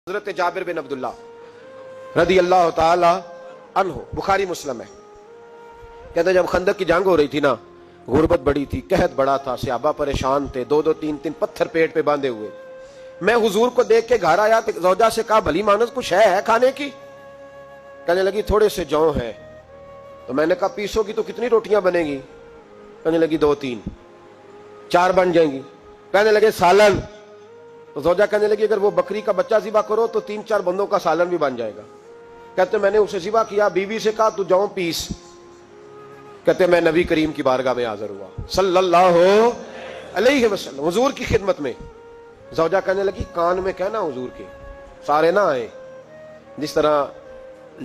حضرت جابر بن عبداللہ رضی اللہ تعالی عنہ، بخاری مسلم ہے، کہتے ہیں جب خندق کی جنگ ہو رہی تھی نا، غربت بڑی تھی، قحط بڑا تھا، صحابہ پریشان تھے، دو دو تین تین پتھر پیٹ پہ باندھے ہوئے۔ میں حضور کو دیکھ کے گھر آیا تو زوجہ سے کہا بھلی مانس کچھ ہے کھانے کی؟ کہنے لگی تھوڑے سے جو ہیں۔ تو میں نے کہا پیسو گی تو کتنی روٹیاں بنے گی؟ کہنے لگی دو تین، چار بن جائیں گی۔ کہنے لگے سالن؟ تو زوجہ کہنے لگی اگر وہ بکری کا بچہ ذبح کرو تو تین چار بندوں کا سالن بھی بن جائے گا۔ کہتے میں نے اسے ذبح کیا، بیوی سے کہا تو جاؤ پیس۔ کہتے میں نبی کریم کی بارگاہ میں حاضر ہوا صلی اللہ علیہ وسلم، حضور کی خدمت میں۔ زوجہ کہنے لگی کان میں کہنا حضور کے سارے نہ آئے، جس طرح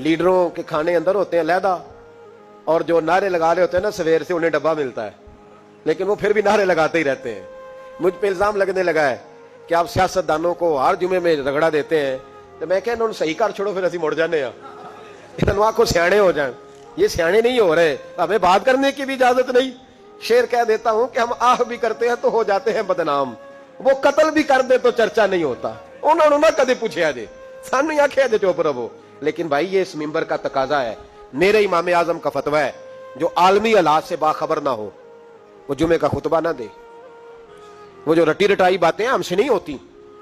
لیڈروں کے کھانے اندر ہوتے ہیں علیحدہ، اور جو نعرے لگا رہے ہوتے ہیں نا سویر سے انہیں ڈبہ ملتا ہے، لیکن وہ پھر بھی نعرے لگاتے ہی رہتے ہیں۔ مجھ پہ الزام لگنے لگا ہے کہ آپ سیاست دانوں کو ہر جمعے میں رگڑا دیتے ہیں، تو میں کہنا انہوں صحیح کر چھوڑو پھر اسی مڑ جانے ہیں، انواع کو سیانے ہو جائیں۔ یہ سیانے نہیں ہو رہے، ہمیں بات کرنے کی بھی اجازت نہیں۔ شعر کہہ دیتا ہوں کہ ہم آہ بھی کرتے ہیں تو ہو جاتے ہیں بدنام، وہ قتل بھی کر دے تو چرچا نہیں ہوتا۔ انہوں نے نہ کدے پوچھا جے، سانو آخیا جے چپ رہو۔ لیکن بھائی یہ اس ممبر کا تقاضا ہے، میرے امام اعظم کا فتویٰ ہے، جو عالمی حالات سے باخبر نہ ہو وہ جمعے کا خطبہ نہ دے۔ وہ جو رٹی رٹائی باتیں ہم سے نہیں ہوتی،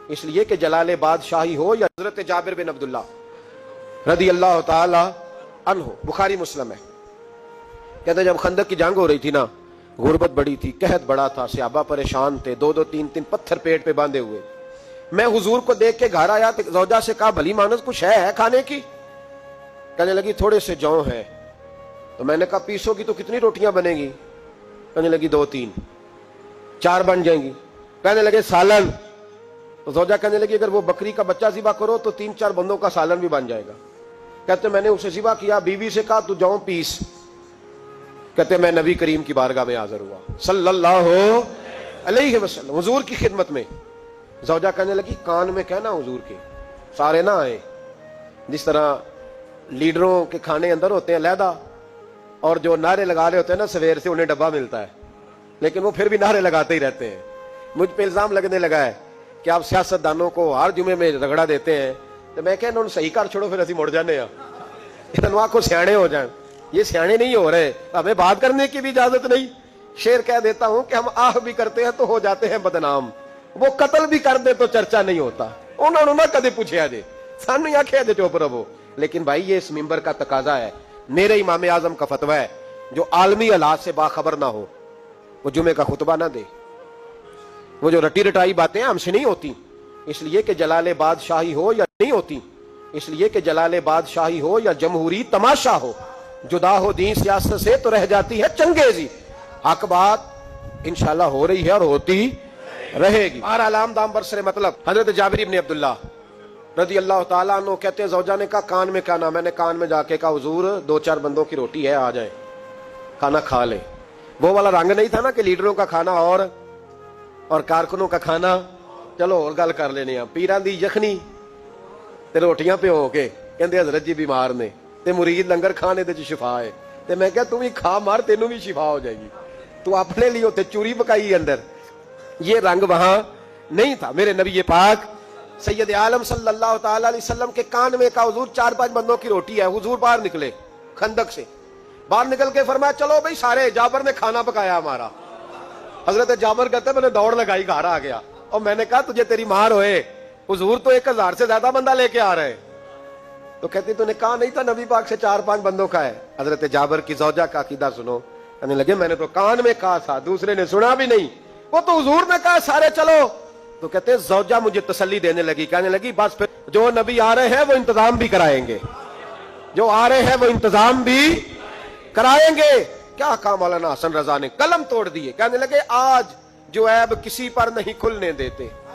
اس لیے کہ جلال بادشاہی ہو یا حضرت جابر بن عبداللہ رضی اللہ تعالی عنہ، بخاری مسلم ہے، کہتے ہیں جب خندق کی جنگ ہو رہی تھی نا، غربت بڑی تھی، قحط بڑا تھا، صحابہ پریشان تھے، دو دو تین تین پتھر پیٹ پہ باندھے ہوئے۔ میں حضور کو دیکھ کے گھر آیا تو زوجہ سے کہا بھلی مانس کچھ ہے کھانے کی؟ کہنے لگی تھوڑے سے جو ہیں۔ تو میں نے کہا پیسو گی تو کتنی روٹیاں بنے گی؟ کہنے لگی دو تین، چار بن جائیں گی۔ کہنے لگے سالن؟ تو زوجہ کہنے لگی اگر وہ بکری کا بچہ ذبح کرو تو تین چار بندوں کا سالن بھی بن جائے گا۔ کہتے میں نے اسے ذبح کیا، بیوی سے کہا تو جاؤ پیس۔ کہتے میں نبی کریم کی بارگاہ میں حاضر ہوا صلی اللہ علیہ وسلم، حضور کی خدمت میں۔ زوجہ کہنے لگی کان میں کہنا حضور کے سارے نہ آئے، جس طرح لیڈروں کے کھانے اندر ہوتے ہیں علیحدہ، اور جو نعرے لگا رہے ہوتے ہیں نا سویر سے انہیں ڈبہ ملتا ہے، لیکن وہ پھر بھی نعرے لگاتے ہی رہتے ہیں۔ مجھ پہ الزام لگنے لگا ہے کہ آپ سیاست دانوں کو ہر جمعے میں رگڑا دیتے ہیں، تو میں کہنا انہوں صحیح کر چھوڑو پھر اسی مڑ جانے ہیں، انواع کو سیانے ہو جائیں۔ یہ سیانے نہیں ہو رہے، ہمیں بات کرنے کی بھی اجازت نہیں۔ شعر کہہ دیتا ہوں کہ ہم آہ بھی کرتے ہیں تو ہو جاتے ہیں بدنام، وہ قتل بھی کر دے تو چرچا نہیں ہوتا۔ انہوں نے نہ کدے پوچھا جے، سانو آخیا جے چپ رہو۔ لیکن بھائی یہ اس ممبر کا تقاضا ہے، میرے امام اعظم کا فتویٰ ہے، جو عالمی حالات سے باخبر نہ ہو وہ جمعے کا خطبہ نہ دے۔ وہ جو رٹی رٹائی باتیں ہم سے نہیں ہوتی، اس لیے کہ جلال بادشاہی ہو یا نہیں ہوتی، اس لیے کہ جلال بادشاہی ہو یا جمہوری تماشا ہو، جدا ہو دین سیاست سے تو رہ جاتی ہے چنگیزی۔ حق بات انشاءاللہ ہو رہی ہے اور ہوتی رہے گی۔ بہرحال دام برسر مطلب حضرت جابر بن عبداللہ رضی اللہ تعالیٰ عنہ کہتے ہیں زوجہ نے کہا کان میں کہنا۔ میں نے کان میں جا کے کہا حضور دو چار بندوں کی روٹی ہے، آ جائیں کھانا کھا لیں۔ وہ والا رنگ نہیں تھا نا کہ لیڈروں کا کھانا اور کارکنوں کا کھانا چلو اور گل کر لینے ہیں۔ پیران دی یخنی تے روٹیاں پہ ہو کے کہندے حضرت جی بیمار نے تے مرید لنگر کھانے دے شفا ہے، تے میں کہا تم ہی کھا مار تینوں بھی شفا ہو جائے گی، تو اپنے لیے ہوتے چوری پکائی اندر۔ یہ رنگ وہاں نہیں تھا۔ میرے نبی پاک سید عالم صلی اللہ تعالی علیہ وسلم کے کان میں کہا حضور چار پانچ بندوں کی روٹی ہے۔ حضور باہر نکلے خندق سے، باہر نکل کے فرمایا چلو بھائی سارے، جابر نے کھانا پکایا ہمارا۔ حضرت جابر کہتے ہیں میں نے دوڑ لگائی، گھر آ گیا، اور میں نے کہا تجھے تیری مار ہوئے، حضور تو 1000 سے زیادہ بندہ لے کے آ رہے۔ تو کہتی تو نے کہا نہیں تھا نبی پاک سے چار پانچ بندوں کا ہے۔ حضرت جابر کی زوجہ کا عقیدہ سنو، کہنے لگے میں نے تو کان میں کہا تھا، دوسرے نے سنا بھی نہیں، وہ تو حضور نے کہا سارے چلو۔ تو کہتے زوجہ مجھے تسلی دینے لگی، کہنے لگی بس پھر جو نبی آ رہے ہیں وہ انتظام بھی کرائیں گے، جو آ رہے ہیں وہ انتظام بھی کرائیں گے۔ کیا کہا مولانا حسن رضا نے، قلم توڑ دیے، کہنے لگے آج جو عیب کسی پر نہیں کھلنے دیتے،